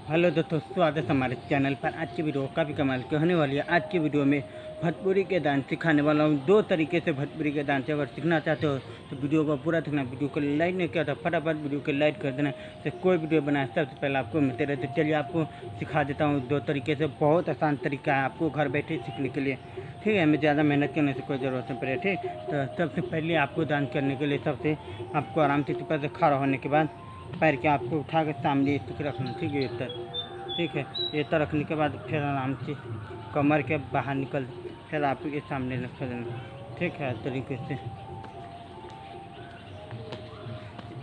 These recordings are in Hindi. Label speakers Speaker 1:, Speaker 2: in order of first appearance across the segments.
Speaker 1: हेलो दोस्तों, स्वागत है हमारे चैनल पर। आज की वीडियो काफ़ी कमाल की होने वाली है। आज की वीडियो में भोजपुरी के डांस सिखाने वाला हूँ। दो तरीके से भोजपुरी के डांस अगर सीखना चाहते हो तो वीडियो को पूरा देखना। वीडियो को लाइक नहीं किया तो फटाफट वीडियो को लाइक कर देना। तो कोई वीडियो बनाए सबसे पहले आपको मिलते रहते। चलिए आपको सिखा देता हूँ दो तरीके से। बहुत आसान तरीका है आपको घर बैठे सीखने के लिए। ठीक है, हमें ज़्यादा मेहनत करने से कोई ज़रूरत नहीं पड़े। ठीक, तो सबसे पहले आपको डांस करने के लिए सबसे आपको आराम से ऊपर से खड़ा होने के बाद पैर के आपको उठा कर सामने स्टिक रखना। ठीक है, ठीक है, ये तो रखने के बाद फिर आराम से कमर के बाहर निकल, फिर आप ये सामने रख देना। ठीक है, इस तरीके से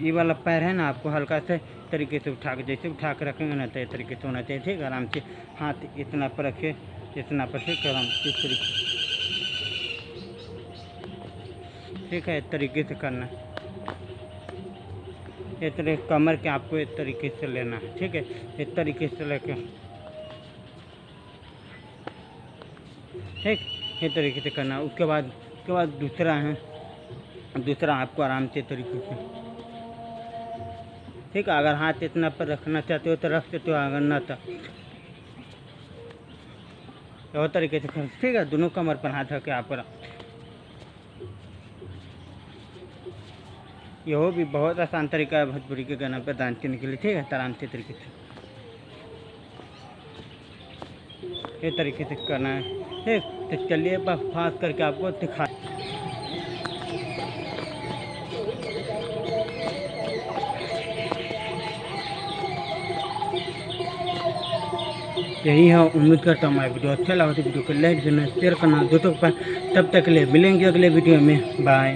Speaker 1: ये वाला पैर है ना, आपको हल्का से तरीके से उठा के, जैसे उठा के रखेंगे ना तो इस तरीके से होना चाहिए। ठीक है, आराम से हाथ इतना पर रखे, इतना पर ठीक आराम से इस तरीके। ठीक है, इस तरीके से करना है। इस तरह कमर के आपको इस तरीके से लेना है। ठीक है, इस तरीके से लेके ठीक इस तरीके से करना। उसके बाद दूसरा है, दूसरा आपको आराम से तरीके से। ठीक है, अगर हाथ इतना पर रखना चाहते हो तो रख सकते हो, अगर ना तो और तरीके से कर। ठीक है, दोनों कमर पर हाथ रख के आप पर। यह भी बहुत आसान तरीका है भोजपुरी के गाना पर डांस करने के लिए। ठीक है, आराम से तरीके से ये तरीके से करना है। ठीक, तो चलिए फास्ट करके आपको दिखा। यही है, उम्मीद करता हूँ हमारा वीडियो अच्छा लगा तो वीडियो को लाइक देना, शेयर करना दोस्तों पर। तब तक के लिए मिलेंगे अगले वीडियो में। बाय।